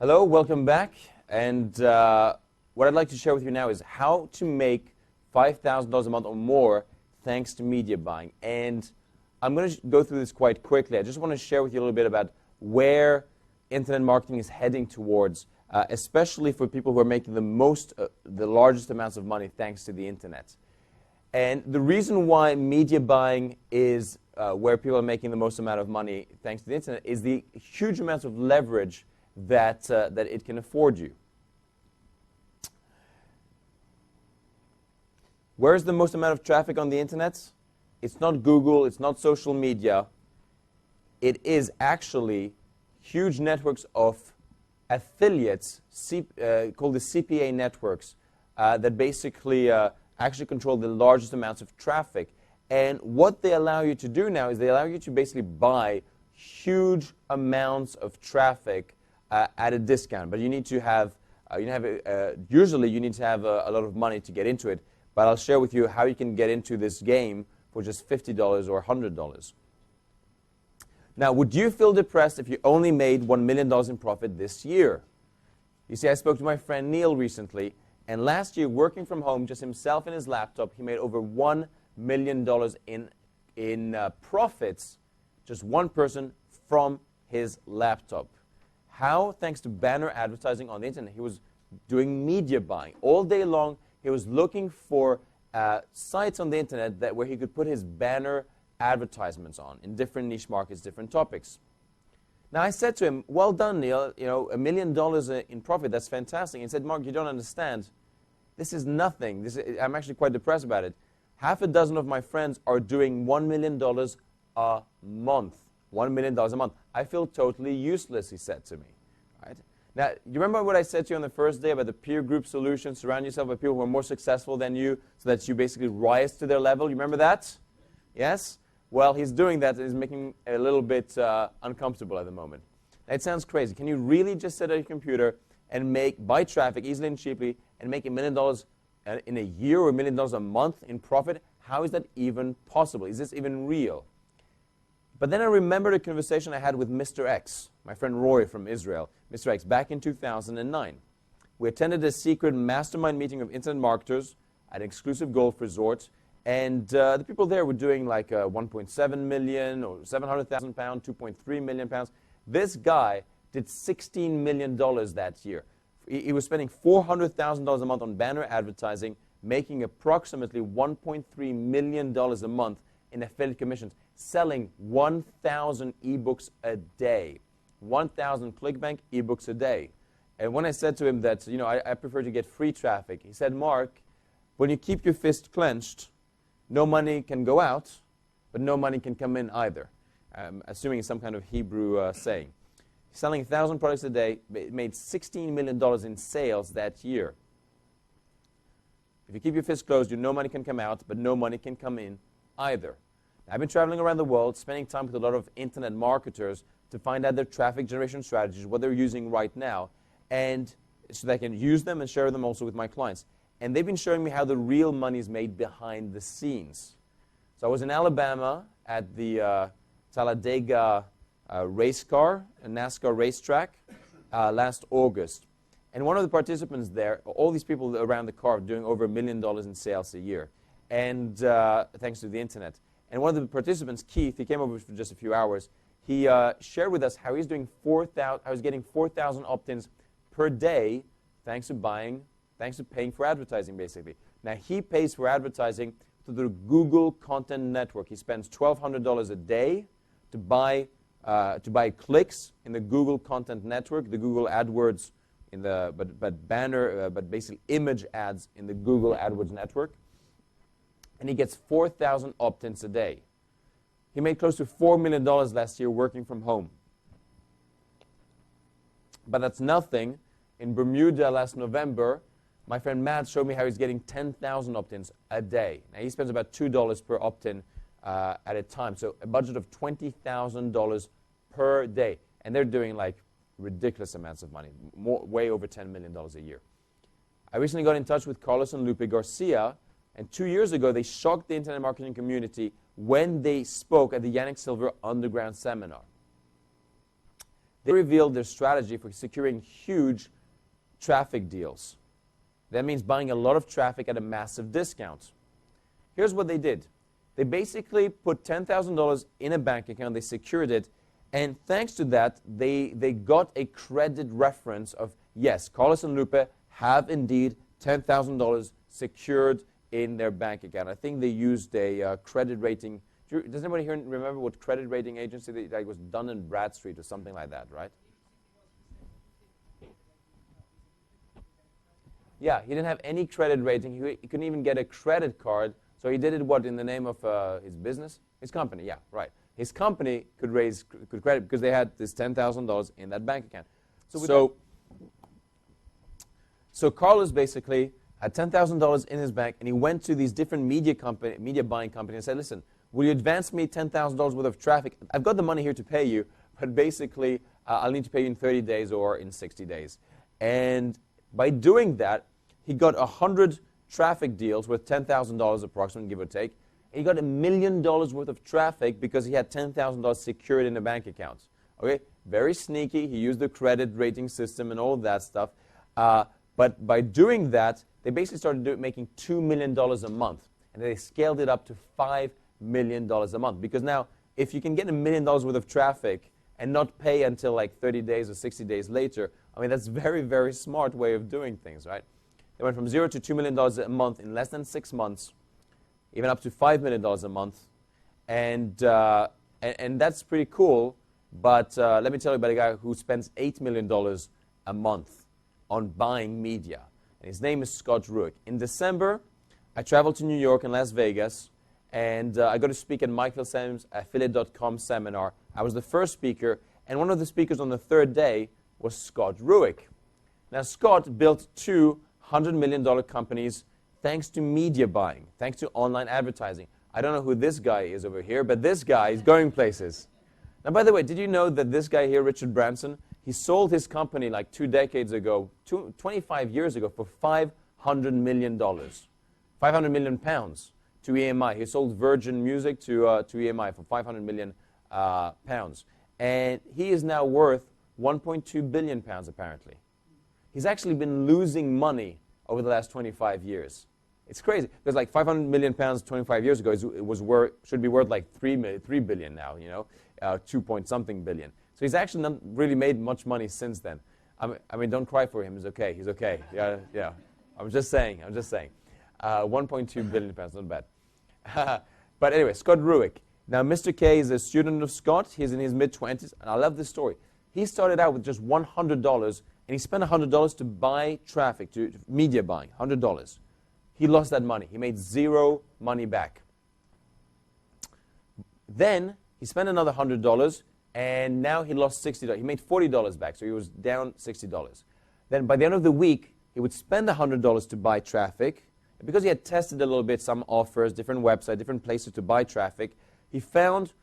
Hello, welcome back. And what I'd like to share with you now is how to make $5,000 a month or more thanks to media buying. And I'm going to go through this quite quickly. I just want to share with you a little bit about where internet marketing is heading towards, especially for people who are making the largest amounts of money thanks to the internet. And the reason why media buying is where people are making the most amount of money thanks to the internet is the huge amounts of leverage that it can afford you. Where's the most amount of traffic on the internet? It's not Google, it's not social media. It is actually huge networks of affiliates called the CPA networks that basically actually control the largest amounts of traffic. And what they allow you to do now is they allow you to basically buy huge amounts of traffic at a discount. But you need to have, usually you need to have a lot of money to get into it. But I'll share with you how you can get into this game for just $50 or $100. Now, would you feel depressed if you only made $1 million in profit this year? You see, I spoke to my friend Neil recently, and last year, working from home, just himself and his laptop, he made over $1 million in profits, just one person from his laptop. How? Thanks to banner advertising on the internet. He was doing media buying. All day long, he was looking for sites on the internet where he could put his banner advertisements on in different niche markets, different topics. Now, I said to him, well done, Neil, $1 million in profit, that's fantastic. And he said, Mark, you don't understand. This is nothing. I'm actually quite depressed about it. Half a dozen of my friends are doing $1 million a month. $1 million a month. I feel totally useless, he said to me. Right? Now, you remember what I said to you on the first day about the peer group solution? Surround yourself with people who are more successful than you so that you basically rise to their level. You remember that? Yes? Well, he's doing that and he's making a little bit uncomfortable at the moment. Now, it sounds crazy. Can you really just sit at your computer and buy traffic easily and cheaply and make $1 million in a year or $1 million a month in profit? How is that even possible? Is this even real? But then I remembered a conversation I had with Mr. X, my friend Roy from Israel, Mr. X, back in 2009. We attended a secret mastermind meeting of internet marketers at an exclusive golf resort, and the people there were doing like 1.7 million or 700,000 pounds, 2.3 million pounds. This guy did $16 million that year. He was spending $400,000 a month on banner advertising, making approximately $1.3 million a month in affiliate commissions, selling 1,000 ebooks a day, 1,000 ClickBank ebooks a day. And when I said to him that, I prefer to get free traffic, he said, Mark, when you keep your fist clenched, no money can go out, but no money can come in either. Assuming it's some kind of Hebrew saying. Selling 1,000 products a day, made $16 million in sales that year. If you keep your fist closed, no money can come out, but no money can come in either. I've been traveling around the world, spending time with a lot of internet marketers to find out their traffic generation strategies, what they're using right now, and so that I can use them and share them also with my clients. And they've been showing me how the real money is made behind the scenes. So I was in Alabama at the Talladega race car, a NASCAR racetrack, last August. And one of the participants there, all these people around the car are doing over $1 million in sales a year, and thanks to the internet. And one of the participants, Keith, he came over for just a few hours. He shared with us how he's doing getting 4,000 opt-ins per day thanks to paying for advertising, basically. Now, he pays for advertising through the Google Content Network. He spends $1,200 a day to buy clicks in the Google Content Network, the Google AdWords, but basically image ads in the Google AdWords network. And he gets 4,000 opt-ins a day. He made close to $4 million last year working from home. But that's nothing. In Bermuda last November, my friend Matt showed me how he's getting 10,000 opt-ins a day. Now, he spends about $2 per opt-in at a time, so a budget of $20,000 per day. And they're doing like ridiculous amounts of money, way over $10 million a year. I recently got in touch with Carlos and Lupe Garcia, and 2 years ago, they shocked the internet marketing community when they spoke at the Yannick Silver Underground Seminar. They revealed their strategy for securing huge traffic deals. That means buying a lot of traffic at a massive discount. Here's what they did. They basically put $10,000 in a bank account, they secured it, and thanks to that, they got a credit reference of, yes, Carlos and Lupe have indeed $10,000 secured in their bank account. I think they used a credit rating. Does anybody here remember what credit rating agency that was Dun & Bradstreet or something like that, right? Yeah, he didn't have any credit rating. He couldn't even get a credit card. So he did it, what, in the name of his business? His company, yeah, right. His company could raise credit because they had this $10,000 in that bank account. So Carlos basically had $10,000 in his bank, and he went to these different media buying companies and said, listen, will you advance me $10,000 worth of traffic? I've got the money here to pay you, but basically I'll need to pay you in 30 days or in 60 days. And by doing that, he got 100 traffic deals worth $10,000 approximately, give or take. And he got $1 million worth of traffic because he had $10,000 secured in a bank account. Okay, very sneaky. He used the credit rating system and all of that stuff. But by doing that, they basically started making $2 million a month. And they scaled it up to $5 million a month. Because now, if you can get $1 million worth of traffic and not pay until like 30 days or 60 days later, I mean, that's a very, very smart way of doing things, right? They went from $0 to $2 million a month in less than 6 months, even up to $5 million a month. And that's pretty cool. But let me tell you about a guy who spends $8 million a month on buying media. And his name is Scott Ruick. In December, I traveled to New York and Las Vegas, and I got to speak at Mike Vilsame's Affiliate.com seminar. I was the first speaker, and one of the speakers on the third day was Scott Ruick. Now, Scott built two $100 million companies thanks to media buying, thanks to online advertising. I don't know who this guy is over here, but this guy is going places. Now, by the way, did you know that this guy here, Richard Branson, he sold his company like 2 decades ago, 25 years ago, for $500 million, 500 million pounds to EMI. He sold Virgin Music to EMI for 500 million pounds. And he is now worth 1.2 billion pounds, apparently. He's actually been losing money over the last 25 years. It's crazy, because like 500 million pounds 25 years ago should be worth like 3 billion now, 2-point-something billion. So he's actually not really made much money since then. I mean, don't cry for him. He's okay. He's okay. Yeah. I'm just saying. 1.2 billion pounds, not bad. But anyway, Scott Ruick. Now, Mr. K is a student of Scott. He's in his mid-20s, and I love this story. He started out with just $100, and he spent $100 to buy traffic, to media buying, $100. He lost that money. He made zero money back. Then he spent another $100, and now he lost $60. He made $40 back, so he was down $60. Then by the end of the week, he would spend $100 to buy traffic. And because he had tested a little bit, some offers, different websites, different places to buy traffic, he found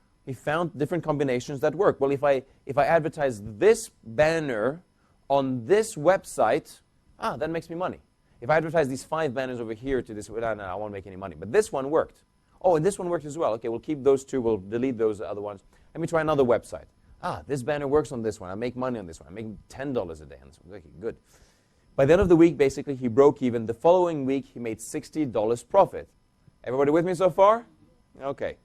different combinations that work. Well, if I advertise this banner on this website, that makes me money. If I advertise these 5 banners over here to this, no, I won't make any money. But this one worked. Oh, and this one worked as well. Okay, we'll keep those 2. We'll delete those other ones. Let me try another website. This banner works on this one. I make money on this one. I make $10 a day on this one. Okay, good. By the end of the week, basically, he broke even. The following week, he made $60 profit. Everybody with me so far? Okay.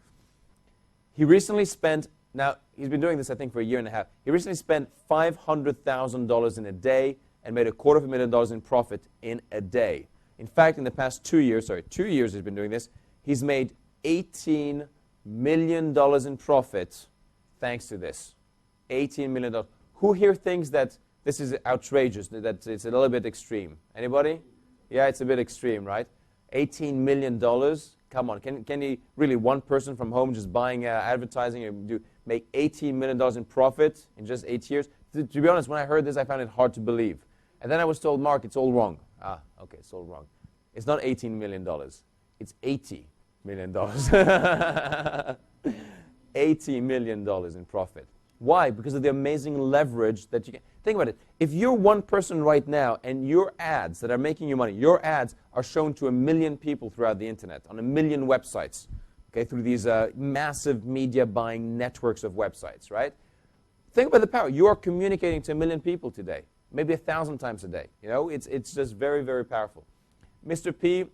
He recently spent, now, he's been doing this, I think, for a year and a half. He recently spent $500,000 in a day and made $250,000 in profit in a day. In fact, in the past 2 years, 2 years he's been doing this, he's made $18 million in profit thanks to this. $18 million. Who here thinks that this is outrageous, that it's a little bit extreme? Anybody? Yeah, it's a bit extreme, right? $18 million. Come on, can he really, one person from home just buying advertising and make $18 million in profit in just 8 years? To be honest, when I heard this, I found it hard to believe. And then I was told, Mark, it's all wrong. Okay, it's all wrong. It's not $18 million. It's $80 million. $80 million in profit. Why? Because of the amazing leverage that you can. Think about it. If you're one person right now and your ads that are making you money, your ads are shown to 1 million people throughout the internet, on 1 million websites, okay, through these massive media buying networks of websites, right? think about the power. You are communicating to 1 million people today, maybe 1,000 times a day. You know, it's just very, very powerful. Mr. P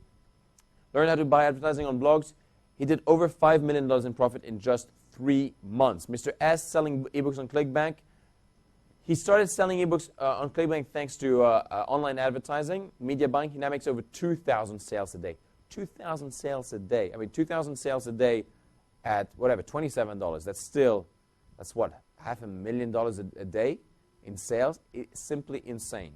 learned how to buy advertising on blogs. He did over $5 million in profit in just 3 months. Mr. S selling ebooks on ClickBank. He started selling ebooks on ClickBank thanks to online advertising, media buying. He now makes over 2,000 sales a day. 2,000 sales a day. I mean, 2,000 sales a day at whatever, $27. That's what, $500,000 a day in sales? It's simply insane.